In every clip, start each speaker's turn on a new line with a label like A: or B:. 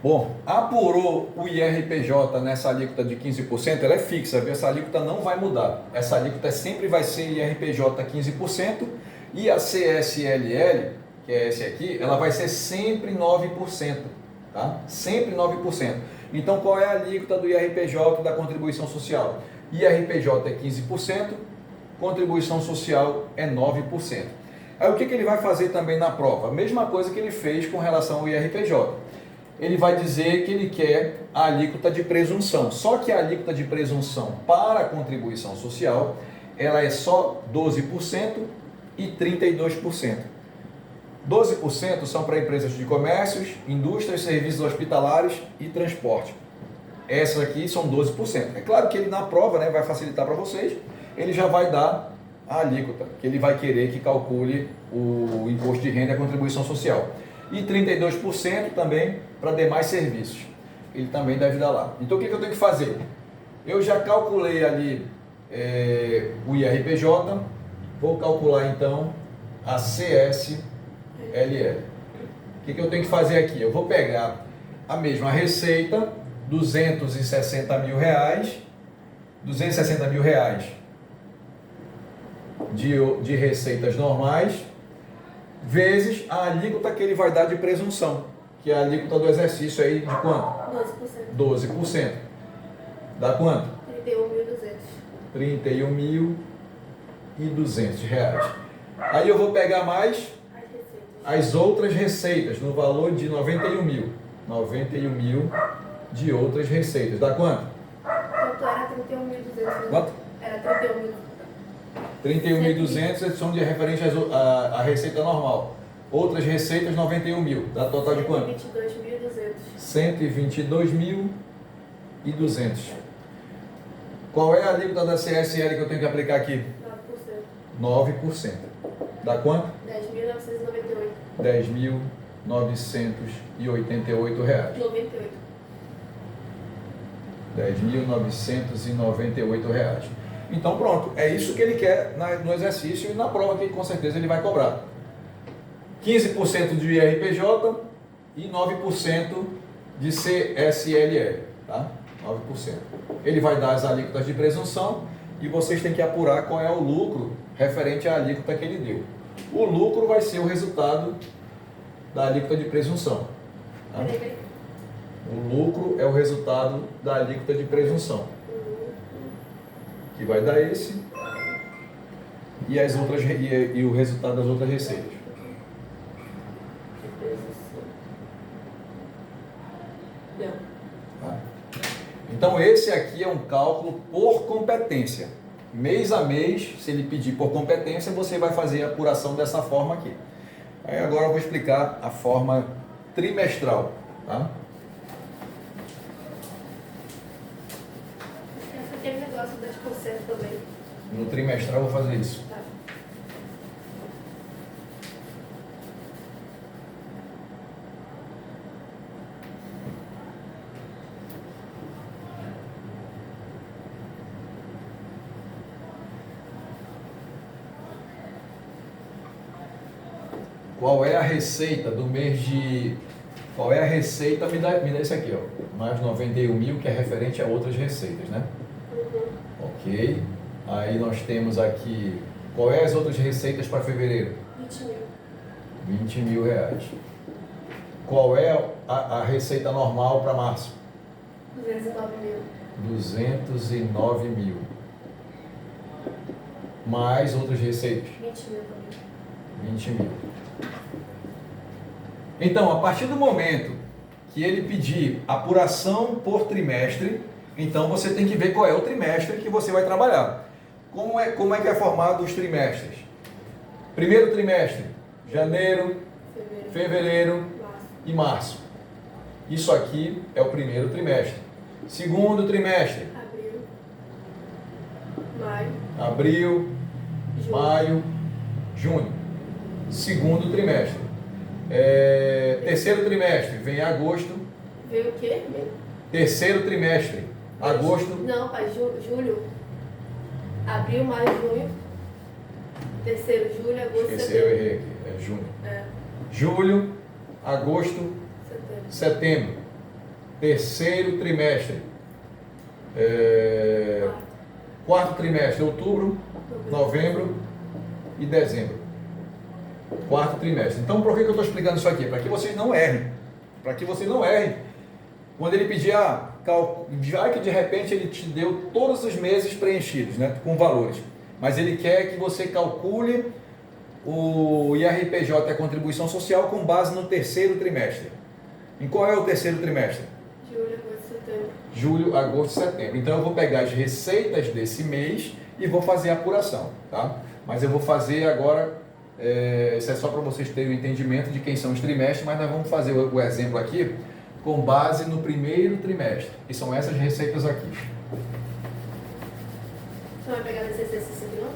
A: Bom, apurou o IRPJ nessa alíquota de 15%, ela é fixa, viu? Essa alíquota não vai mudar. Essa alíquota sempre vai ser IRPJ 15% e a CSLL, que é esse aqui, ela vai ser sempre 9%, tá? Sempre 9%. Então, qual é a alíquota do IRPJ da contribuição social? IRPJ é 15%, contribuição social é 9%. Aí o que ele vai fazer também na prova? A mesma coisa que ele fez com relação ao IRPJ. Ele vai dizer que ele quer a alíquota de presunção. Só que a alíquota de presunção para a contribuição social, ela é só 12% e 32%. 12% são para empresas de comércios, indústrias, serviços hospitalares e transporte. Essas aqui são 12%. É claro que ele na prova, né, vai facilitar para vocês, ele já vai dar a alíquota, que ele vai querer que calcule o imposto de renda e a contribuição social. E 32% também para demais serviços. Ele também deve dar lá. Então o que eu tenho que fazer? Eu já calculei ali o IRPJ, vou calcular então a CSLL. O que eu tenho que fazer aqui? Eu vou pegar a mesma receita, 260 mil reais de receitas normais, vezes a alíquota que ele vai dar de presunção, que é a alíquota do exercício aí de quanto? 12%. 12%. Dá quanto? 31.200 reais. Aí eu vou pegar mais as outras receitas, no valor de 91 mil. 91 mil de outras receitas. Dá quanto?
B: Quanto era 31.200?
A: Quanto?
B: Era 31.000.
A: 31.200 são de referente à receita normal. Outras receitas, 91 mil. Dá total de quanto?
B: 122.200.
A: 122.200. Qual é a alíquota da CSL que eu tenho que aplicar aqui? 9%. Dá quanto?
B: 10.998.
A: 10.988 reais. 10.998 reais. Então pronto, é isso que ele quer no exercício e na prova que com certeza ele vai cobrar. 15% de IRPJ e 9% de CSLL, tá? 9%. Ele vai dar as alíquotas de presunção e vocês têm que apurar qual é o lucro referente à alíquota que ele deu. O lucro vai ser o resultado da alíquota de presunção. Tá? O lucro é o resultado da alíquota de presunção, que vai dar esse e as outras e o resultado das outras receitas. Tá? Então esse aqui é um cálculo por competência. Mês a mês, se ele pedir por competência, você vai fazer a apuração dessa forma aqui. Aí agora eu vou explicar a forma trimestral. Tá?
B: Aquele negócio das porcento também.
A: No trimestral eu vou fazer isso.
B: Tá.
A: Qual é a receita do mês de... Qual é a receita? Me dá esse aqui, ó. Mais 91 mil, que é referente a outras receitas, né? Ok. Aí nós temos aqui... Qual é as outras receitas para fevereiro?
B: 20 mil.
A: 20 mil reais. Qual é a receita normal para março?
B: 209 mil.
A: 209 mil. Mais outras receitas?
B: 20 mil também.
A: 20 mil. Então, a partir do momento que ele pedir apuração por trimestre, então você tem que ver qual é o trimestre que você vai trabalhar. Como é que é formado os trimestres? Primeiro trimestre, janeiro, fevereiro e março. Isso aqui é o primeiro trimestre. Segundo trimestre, abril, maio, junho. Segundo trimestre. Terceiro trimestre, vem agosto.
B: Veio o quê?
A: Terceiro trimestre, agosto.
B: Não, pai, julho. Abril, maio, junho. Terceiro, julho, agosto,
A: Esqueci, eu
B: setembro.
A: errei aqui, é junho.
B: É,
A: Julho, agosto,
B: setembro.
A: setembro. terceiro trimestre. Quarto trimestre, outubro, novembro e dezembro. Quarto trimestre. Então, por que eu estou explicando isso aqui? Para que vocês não errem. Para que você não erre. Quando ele pedir, já que de repente ele te deu todos os meses preenchidos, né, com valores, mas ele quer que você calcule o IRPJ, a contribuição social, com base no terceiro trimestre. Em qual é o terceiro trimestre?
B: Julho, agosto, setembro.
A: Julho, agosto e setembro. Então eu vou pegar as receitas desse mês e vou fazer a apuração, tá? Mas eu vou fazer agora, isso é só para vocês terem o entendimento de quem são os trimestres, mas nós vamos fazer o exemplo aqui com base no primeiro trimestre, que são essas receitas aqui.
B: Você vai pegar nesse exercício aqui, não?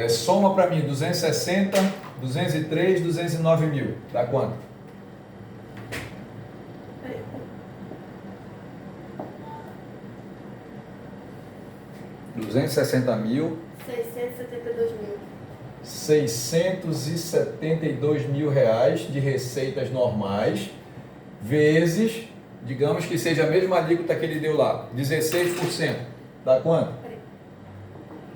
A: Soma para mim 260, 203, 209 mil. Dá quanto?
B: Peraí.
A: 260 mil.
B: 672 mil.
A: 672 mil reais de receitas normais, vezes, digamos que seja a mesma alíquota que ele deu lá, 16%. Dá quanto?
B: Peraí.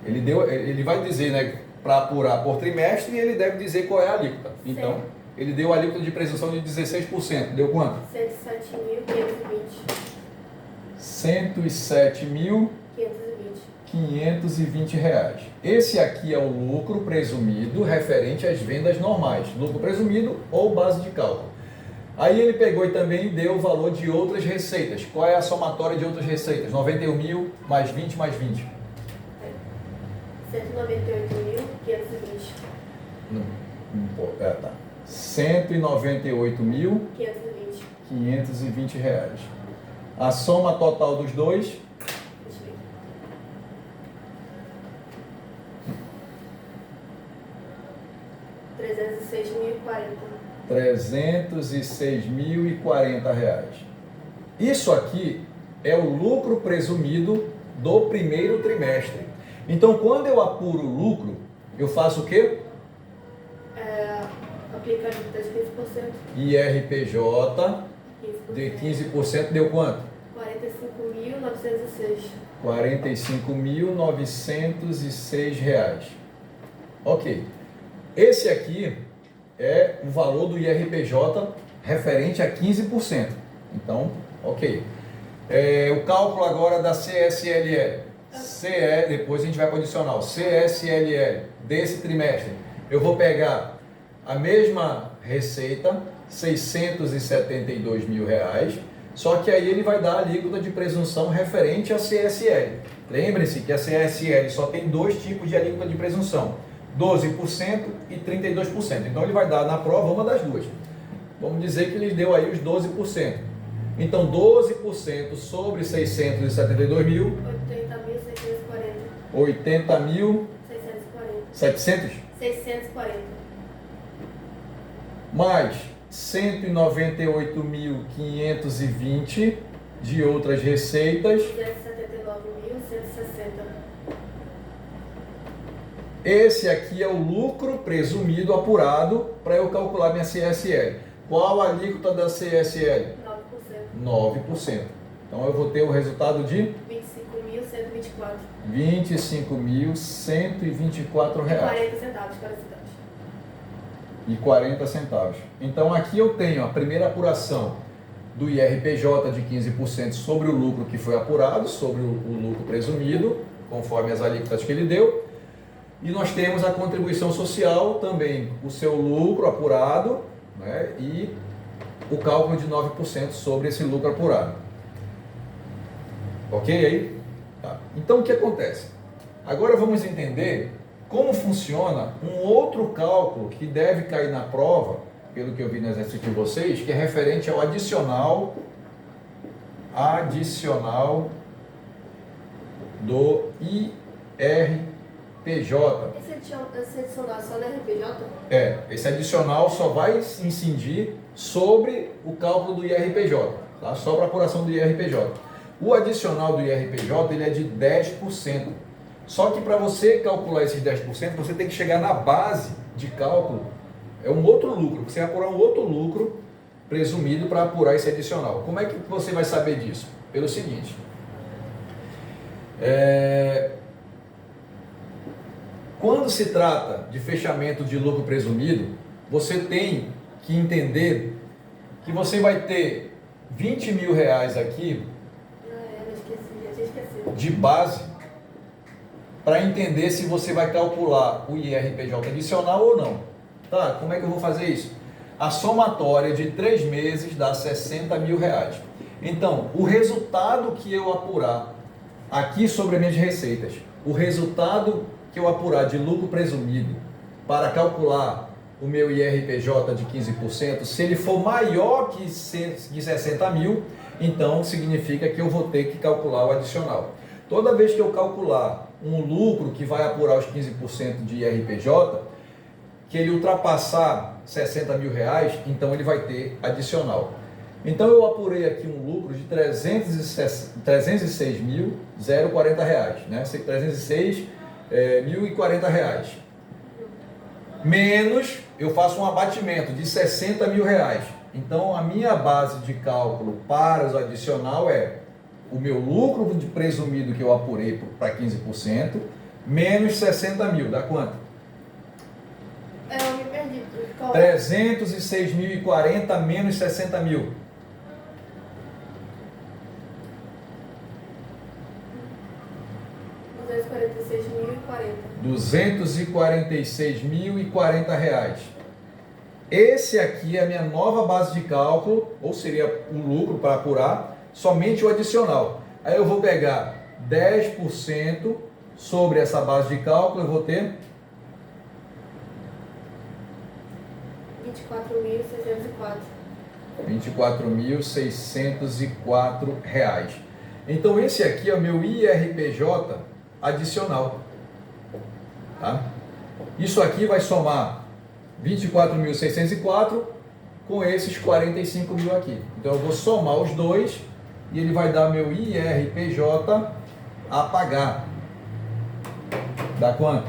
A: Ele vai dizer, né, para apurar por trimestre, e ele deve dizer qual é a alíquota. Então, ele deu a alíquota de presunção de 16%. Deu quanto?
B: 107.520.
A: 107.520 reais. Esse aqui é o lucro presumido referente às vendas normais. Lucro presumido ou base de cálculo. Aí ele pegou e também deu o valor de outras receitas. Qual é a somatória de outras receitas? 91 mil mais 20 mais 20.
B: 198.520.
A: Não, tá. 198.520 reais. A soma total dos dois,
B: Deixa eu ver.
A: 306.040 reais. Isso aqui é o lucro presumido do primeiro trimestre. Então, quando eu apuro o lucro, eu faço o quê?
B: Aplica a alíquota de 15%.
A: IRPJ de 15% deu quanto?
B: 45.906.
A: 45.906 reais. Ok. Esse aqui é o valor do IRPJ referente a 15%. Então, ok. O cálculo agora da CSLL. Depois a gente vai para o adicional. CSLL desse trimestre. Eu vou pegar a mesma receita, 672 mil reais, só que aí ele vai dar a alíquota de presunção referente à CSL. Lembre-se que a CSL só tem dois tipos de alíquota de presunção, 12% e 32%. Então ele vai dar na prova uma das duas. Vamos dizer que ele deu aí os 12%. Então 12% sobre 672 mil...
B: 80.640.
A: 700?
B: 640.
A: Mais 198.520 de outras receitas.
B: 279.160.
A: Esse aqui é o lucro presumido apurado para eu calcular minha CSL. Qual a alíquota da CSL?
B: 9%.
A: 9%. Então eu vou ter o resultado de
B: 25.124.
A: R$ 25.124.
B: 40 centavos.
A: Então aqui eu tenho a primeira apuração do IRPJ de 15% sobre o lucro que foi apurado, sobre o lucro presumido, conforme as alíquotas que ele deu. E nós temos a contribuição social também, o seu lucro apurado, né, e o cálculo de 9% sobre esse lucro apurado. Ok aí? Tá. Então o que acontece? Agora vamos entender como funciona um outro cálculo que deve cair na prova, pelo que eu vi no exercício de vocês, que é referente ao adicional do IRPJ.
B: Esse adicional só no RPJ?
A: Esse adicional só vai incidir sobre o cálculo do IRPJ, tá? Só para apuração do IRPJ. O adicional do IRPJ ele é de 10%. Só que para você calcular esses 10%, você tem que chegar na base de cálculo. É um outro lucro. Você vai apurar um outro lucro presumido para apurar esse adicional. Como é que você vai saber disso? Pelo seguinte, quando se trata de fechamento de lucro presumido, você tem que entender que você vai ter 20 mil reais aqui
B: Já tinha esquecido.
A: de base para entender se você vai calcular o IRPJ adicional ou não. Tá, como é que eu vou fazer isso? A somatória de 3 meses dá 60 mil reais. Então, o resultado que eu apurar aqui sobre as minhas receitas, o resultado que eu apurar de lucro presumido para calcular o meu IRPJ de 15%, se ele for maior que 60 mil, então significa que eu vou ter que calcular o adicional. Toda vez que eu calcular um lucro que vai apurar os 15% de IRPJ, que ele ultrapassar 60 mil reais, então ele vai ter adicional. Então eu apurei aqui um lucro de 306.040 reais, né? 306.040 reais. Menos, eu faço um abatimento de 60 mil reais. Então a minha base de cálculo para o adicional é o meu lucro de presumido que eu apurei para 15%, menos 60 mil, dá quanto?
B: Eu me perdi.
A: 306.040 menos 60 mil. R$246.040 Esse aqui é a minha nova base de cálculo, ou seria o lucro para apurar, somente o adicional. Aí eu vou pegar 10% sobre essa base de cálculo, eu vou ter R$24.604. Então esse aqui é o meu IRPJ adicional. Tá? Isso aqui vai somar 24.604 com esses 45 mil aqui. Então eu vou somar os dois e ele vai dar meu IRPJ a pagar. Dá quanto?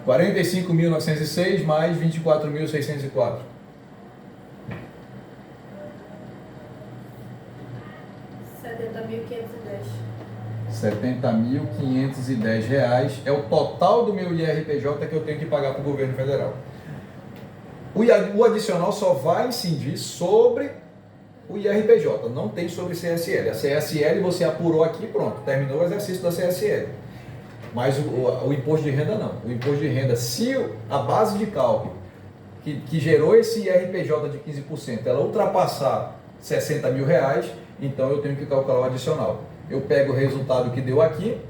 A: 45.906 mais 24.604. R$70.510 é o total do meu IRPJ que eu tenho que pagar para o governo federal. O adicional só vai incidir sobre o IRPJ, não tem sobre CSL. A CSL você apurou aqui, pronto, terminou o exercício da CSL. Mas o imposto de renda não. O imposto de renda, se a base de cálculo que gerou esse IRPJ de 15%, ela ultrapassar 60 mil reais, então eu tenho que calcular o adicional. Eu pego o resultado que deu aqui,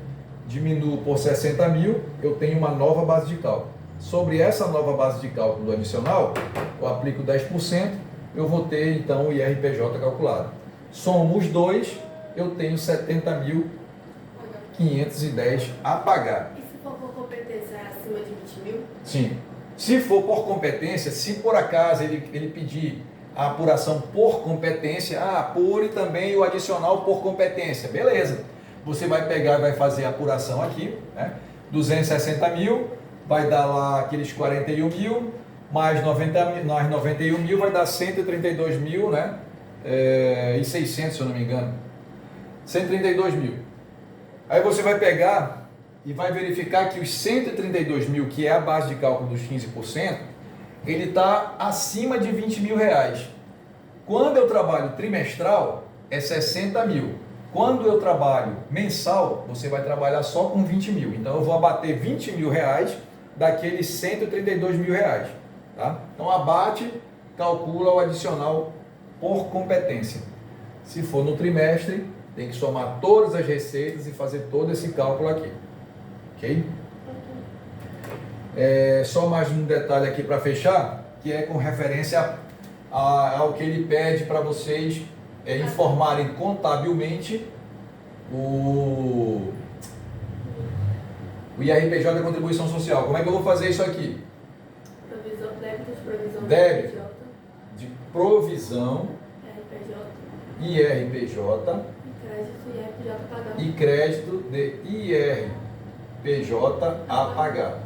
A: diminuo por 60 mil, eu tenho uma nova base de cálculo. Sobre essa nova base de cálculo do adicional, eu aplico 10%, eu vou ter então o IRPJ calculado. Somo os dois, eu tenho 70.510 a pagar.
B: E se for por competência acima de 20 mil?
A: Sim. Se for por competência, se por acaso ele pedir a apuração por competência, apure também o adicional por competência, beleza. Você vai pegar e vai fazer a apuração aqui, né? 260 mil, vai dar lá aqueles 41 mil, mais 91 mil vai dar 132 mil, né? E 600, se eu não me engano. 132 mil. Aí você vai pegar e vai verificar que os 132 mil, que é a base de cálculo dos 15%, ele está acima de 20 mil reais. Quando eu trabalho trimestral, é 60 mil. Quando eu trabalho mensal, você vai trabalhar só com 20 mil. Então eu vou abater 20 mil reais daqueles 132 mil reais. Tá? Então abate, calcula o adicional por competência. Se for no trimestre, tem que somar todas as receitas e fazer todo esse cálculo aqui. Ok? Só mais um detalhe aqui para fechar, que é com referência ao que ele pede para vocês informarem contabilmente o IRPJ da contribuição social. Como é que eu vou fazer isso aqui? Débito de provisão, IRPJ e crédito de IRPJ a pagar.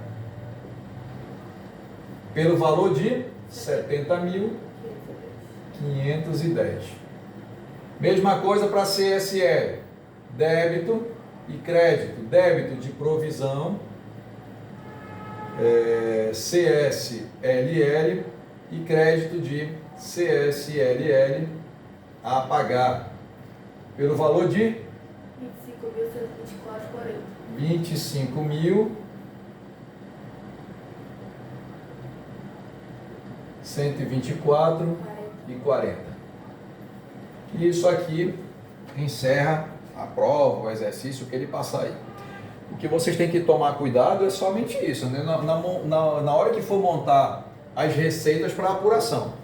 A: Pelo valor de 70.510. Mesma coisa para CSL, débito e crédito. Débito de provisão, CSLL, e crédito de CSLL a pagar pelo valor de
B: 25.124,40.
A: 25.124,40. E isso aqui encerra a prova, o exercício que ele passar aí. O que vocês têm que tomar cuidado é somente isso, né? Na hora que for montar as receitas para apuração.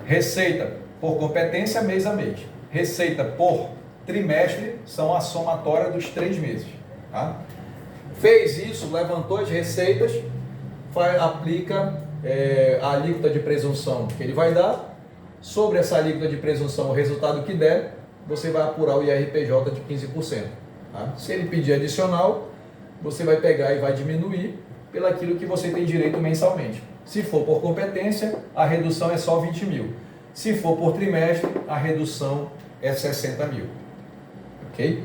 A: Receita por competência mês a mês. Receita por trimestre são a somatória dos 3 meses. Tá? Fez isso, levantou as receitas, aplica a alíquota de presunção que ele vai dar. Sobre essa alíquota de presunção, o resultado que der, você vai apurar o IRPJ de 15%. Tá? Se ele pedir adicional, você vai pegar e vai diminuir pelaquilo que você tem direito mensalmente. Se for por competência, a redução é só 20 mil. Se for por trimestre, a redução é 60 mil. Ok?